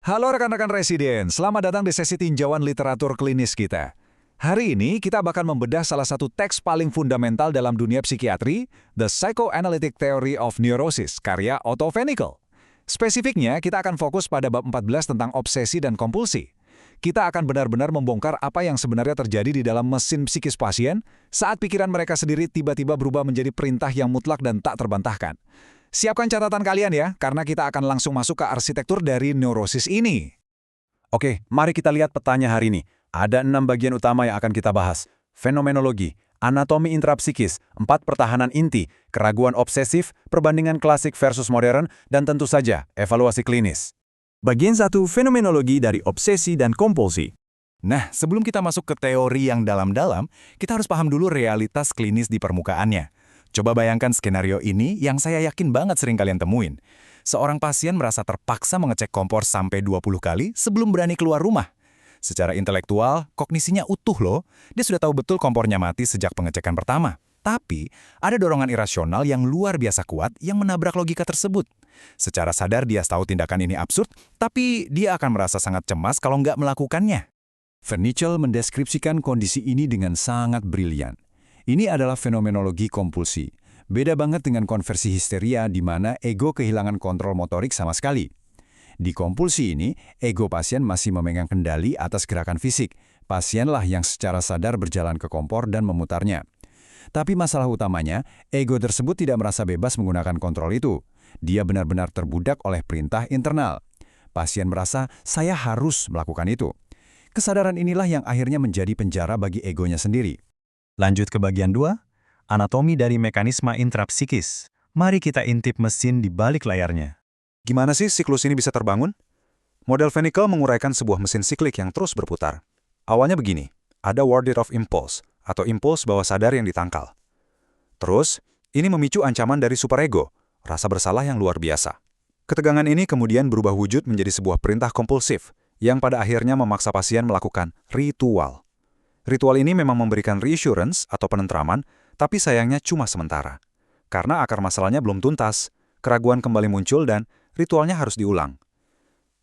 Halo rekan-rekan residen, selamat datang di sesi tinjauan literatur klinis kita. Hari ini kita bakal membedah salah satu teks paling fundamental dalam dunia psikiatri, The Psychoanalytic Theory of Neurosis, karya Otto Fenikel. Spesifiknya, kita akan fokus pada bab 14 tentang obsesi dan kompulsi. Kita akan benar-benar membongkar apa yang sebenarnya terjadi di dalam mesin psikis pasien saat pikiran mereka sendiri tiba-tiba berubah menjadi perintah yang mutlak dan tak terbantahkan. Siapkan catatan kalian ya, karena kita akan langsung masuk ke arsitektur dari neurosis ini. Oke, mari kita lihat petanya hari ini. Ada 6 bagian utama yang akan kita bahas. Fenomenologi, anatomi intrapsikis, 4 pertahanan inti, keraguan obsesif, perbandingan klasik versus modern, dan tentu saja evaluasi klinis. Bagian 1, fenomenologi dari obsesi dan kompulsi. Nah, sebelum kita masuk ke teori yang dalam-dalam, kita harus paham dulu realitas klinis di permukaannya. Coba bayangkan skenario ini yang saya yakin banget sering kalian temuin. Seorang pasien merasa terpaksa mengecek kompor sampai 20 kali sebelum berani keluar rumah. Secara intelektual, kognisinya utuh loh. Dia sudah tahu betul kompornya mati sejak pengecekan pertama. Tapi, ada dorongan irasional yang luar biasa kuat yang menabrak logika tersebut. Secara sadar dia tahu tindakan ini absurd, tapi dia akan merasa sangat cemas kalau nggak melakukannya. Fenikel mendeskripsikan kondisi ini dengan sangat brilian. Ini adalah fenomenologi kompulsi. Beda banget dengan konversi histeria di mana ego kehilangan kontrol motorik sama sekali. Di kompulsi ini, ego pasien masih memegang kendali atas gerakan fisik. Pasienlah yang secara sadar berjalan ke kompor dan memutarnya. Tapi masalah utamanya, ego tersebut tidak merasa bebas menggunakan kontrol itu. Dia benar-benar terbudak oleh perintah internal. Pasien merasa, saya harus melakukan itu. Kesadaran inilah yang akhirnya menjadi penjara bagi egonya sendiri. Lanjut ke bagian 2, anatomi dari mekanisme intrapsikis. Mari kita intip mesin di balik layarnya. Gimana sih siklus ini bisa terbangun? Model Fenikel menguraikan sebuah mesin siklik yang terus berputar. Awalnya begini, ada warded off impulse, atau impuls bawah sadar yang ditangkal. Terus, ini memicu ancaman dari superego, rasa bersalah yang luar biasa. Ketegangan ini kemudian berubah wujud menjadi sebuah perintah kompulsif, yang pada akhirnya memaksa pasien melakukan ritual. Ritual ini memang memberikan reassurance atau penentraman, tapi sayangnya cuma sementara. Karena akar masalahnya belum tuntas, keraguan kembali muncul dan ritualnya harus diulang.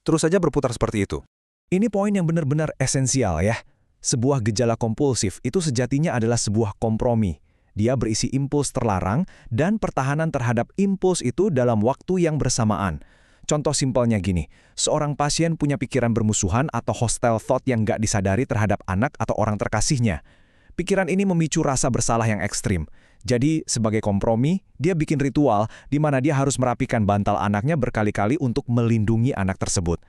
Terus saja berputar seperti itu. Ini poin yang benar-benar esensial ya. Sebuah gejala kompulsif itu sejatinya adalah sebuah kompromi. Dia berisi impuls terlarang dan pertahanan terhadap impuls itu dalam waktu yang bersamaan. Contoh simpelnya gini, seorang pasien punya pikiran bermusuhan atau hostile thought yang nggak disadari terhadap anak atau orang terkasihnya. Pikiran ini memicu rasa bersalah yang ekstrim. Jadi, sebagai kompromi, dia bikin ritual di mana dia harus merapikan bantal anaknya berkali-kali untuk melindungi anak tersebut.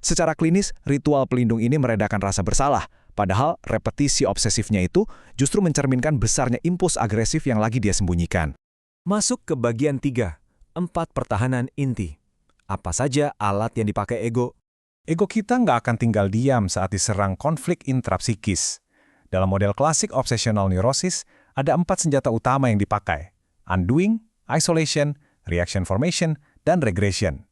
Secara klinis, ritual pelindung ini meredakan rasa bersalah, padahal repetisi obsesifnya itu justru mencerminkan besarnya impuls agresif yang lagi dia sembunyikan. Masuk ke bagian 3, 4 pertahanan inti. Apa saja alat yang dipakai ego? Ego kita nggak akan tinggal diam saat diserang konflik intrapsikis. Dalam model klasik obsessional neurosis, ada 4 senjata utama yang dipakai. Undoing, isolation, reaction formation, dan regression.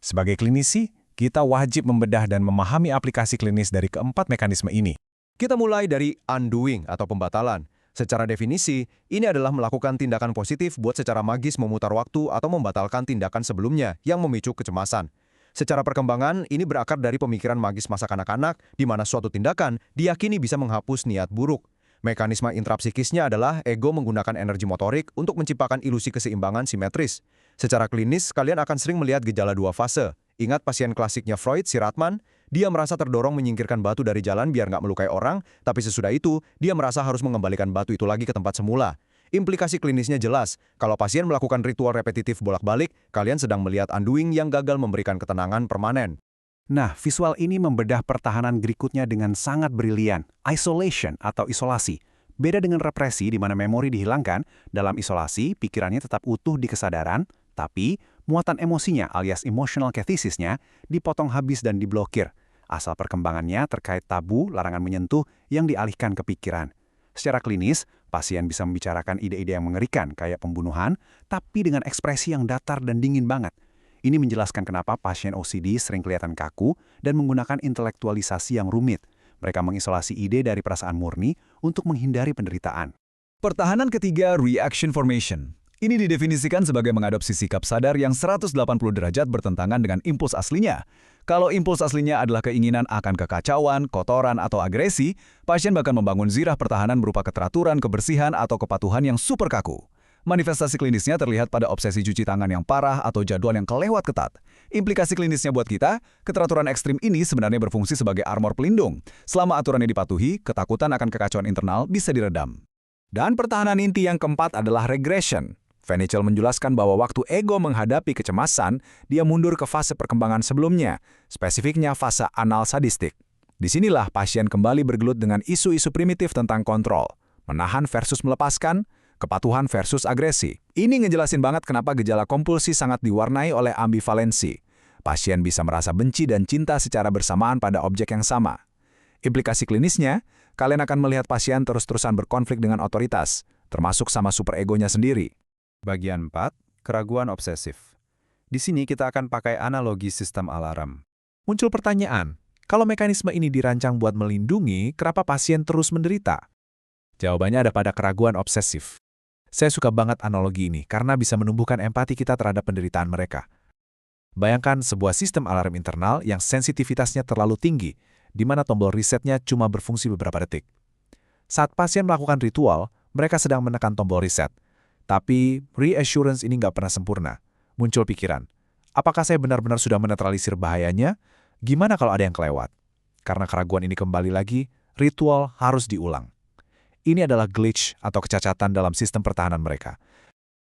Sebagai klinisi, kita wajib membedah dan memahami aplikasi klinis dari keempat mekanisme ini. Kita mulai dari undoing atau pembatalan. Secara definisi, ini adalah melakukan tindakan positif buat secara magis memutar waktu atau membatalkan tindakan sebelumnya yang memicu kecemasan. Secara perkembangan, ini berakar dari pemikiran magis masa kanak-kanak, di mana suatu tindakan diyakini bisa menghapus niat buruk. Mekanisme intrapsikisnya adalah ego menggunakan energi motorik untuk menciptakan ilusi keseimbangan simetris. Secara klinis, kalian akan sering melihat gejala 2 fase. Ingat pasien klasiknya Freud, si Ratman? Dia merasa terdorong menyingkirkan batu dari jalan biar nggak melukai orang, tapi sesudah itu, dia merasa harus mengembalikan batu itu lagi ke tempat semula. Implikasi klinisnya jelas, kalau pasien melakukan ritual repetitif bolak-balik, kalian sedang melihat undoing yang gagal memberikan ketenangan permanen. Nah, visual ini membedah pertahanan berikutnya dengan sangat brilian, isolation atau isolasi. Beda dengan represi di mana memori dihilangkan, dalam isolasi pikirannya tetap utuh di kesadaran, tapi muatan emosinya alias emotional catharsis-nya dipotong habis dan diblokir. Asal perkembangannya terkait tabu, larangan menyentuh yang dialihkan ke pikiran. Secara klinis, pasien bisa membicarakan ide-ide yang mengerikan kayak pembunuhan, tapi dengan ekspresi yang datar dan dingin banget. Ini menjelaskan kenapa pasien OCD sering kelihatan kaku dan menggunakan intelektualisasi yang rumit. Mereka mengisolasi ide dari perasaan murni untuk menghindari penderitaan. Pertahanan ketiga, reaction formation. Ini didefinisikan sebagai mengadopsi sikap sadar yang 180 derajat bertentangan dengan impuls aslinya. Kalau impuls aslinya adalah keinginan akan kekacauan, kotoran, atau agresi, pasien bahkan membangun zirah pertahanan berupa keteraturan, kebersihan, atau kepatuhan yang super kaku. Manifestasi klinisnya terlihat pada obsesi cuci tangan yang parah atau jadwal yang kelewat ketat. Implikasi klinisnya buat kita, keteraturan ekstrim ini sebenarnya berfungsi sebagai armor pelindung. Selama aturannya dipatuhi, ketakutan akan kekacauan internal bisa diredam. Dan pertahanan inti yang keempat adalah regression. Venichel menjelaskan bahwa waktu ego menghadapi kecemasan, dia mundur ke fase perkembangan sebelumnya, spesifiknya fase anal sadistik. Disinilah pasien kembali bergelut dengan isu-isu primitif tentang kontrol, menahan versus melepaskan, kepatuhan versus agresi. Ini ngejelasin banget kenapa gejala kompulsi sangat diwarnai oleh ambivalensi. Pasien bisa merasa benci dan cinta secara bersamaan pada objek yang sama. Implikasi klinisnya, kalian akan melihat pasien terus-terusan berkonflik dengan otoritas, termasuk sama superegonya sendiri. Bagian 4, keraguan obsesif. Di sini kita akan pakai analogi sistem alarm. Muncul pertanyaan, kalau mekanisme ini dirancang buat melindungi, kenapa pasien terus menderita? Jawabannya ada pada keraguan obsesif. Saya suka banget analogi ini karena bisa menumbuhkan empati kita terhadap penderitaan mereka. Bayangkan sebuah sistem alarm internal yang sensitivitasnya terlalu tinggi, di mana tombol resetnya cuma berfungsi beberapa detik. Saat pasien melakukan ritual, mereka sedang menekan tombol reset. Tapi reassurance ini nggak pernah sempurna. Muncul pikiran, apakah saya benar-benar sudah menetralisir bahayanya? Gimana kalau ada yang kelewat? Karena keraguan ini kembali lagi, ritual harus diulang. Ini adalah glitch atau kecacatan dalam sistem pertahanan mereka.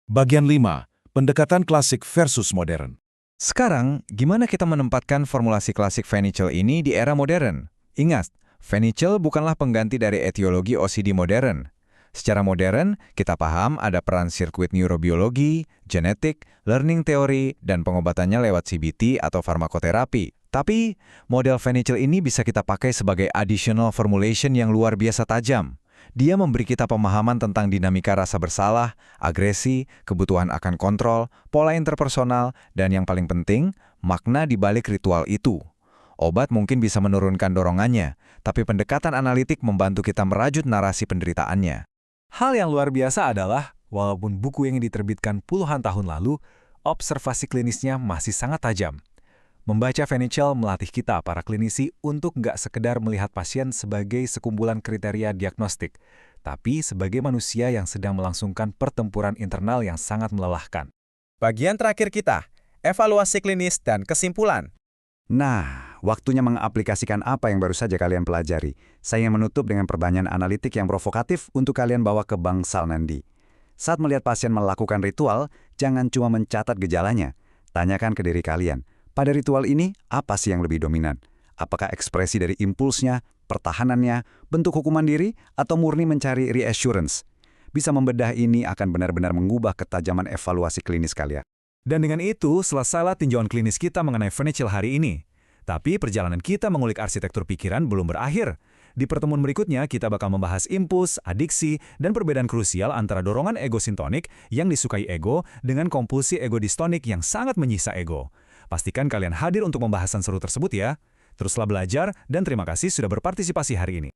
Bagian 5. Pendekatan klasik versus modern. Sekarang, gimana kita menempatkan formulasi klasik Venichel ini di era modern? Ingat, Venichel bukanlah pengganti dari etiologi OCD modern. Secara modern, kita paham ada peran sirkuit neurobiologi, genetik, learning theory, dan pengobatannya lewat CBT atau farmakoterapi. Tapi, model Venichel ini bisa kita pakai sebagai additional formulation yang luar biasa tajam. Dia memberi kita pemahaman tentang dinamika rasa bersalah, agresi, kebutuhan akan kontrol, pola interpersonal, dan yang paling penting, makna di balik ritual itu. Obat mungkin bisa menurunkan dorongannya, tapi pendekatan analitik membantu kita merajut narasi penderitaannya. Hal yang luar biasa adalah, walaupun buku yang diterbitkan puluhan tahun lalu, observasi klinisnya masih sangat tajam. Membaca Venichel melatih kita, para klinisi, untuk nggak sekedar melihat pasien sebagai sekumpulan kriteria diagnostik, tapi sebagai manusia yang sedang melangsungkan pertempuran internal yang sangat melelahkan. Bagian terakhir kita, evaluasi klinis dan kesimpulan. Nah, waktunya mengaplikasikan apa yang baru saja kalian pelajari. Saya ingin menutup dengan perbanyaan analitik yang provokatif untuk kalian bawa ke bangsal nanti. Saat melihat pasien melakukan ritual, jangan cuma mencatat gejalanya. Tanyakan ke diri kalian, pada ritual ini apa sih yang lebih dominan? Apakah ekspresi dari impulsnya, pertahanannya, bentuk hukuman diri, atau murni mencari reassurance? Bisa membedah ini akan benar-benar mengubah ketajaman evaluasi klinis kalian. Dan dengan itu, selesailah tinjauan klinis kita mengenai Venichel hari ini. Tapi perjalanan kita mengulik arsitektur pikiran belum berakhir. Di pertemuan berikutnya, kita bakal membahas impuls, adiksi, dan perbedaan krusial antara dorongan ego sintonik yang disukai ego dengan kompulsi ego distonik yang sangat menyiksa ego. Pastikan kalian hadir untuk pembahasan seru tersebut ya. Teruslah belajar, dan terima kasih sudah berpartisipasi hari ini.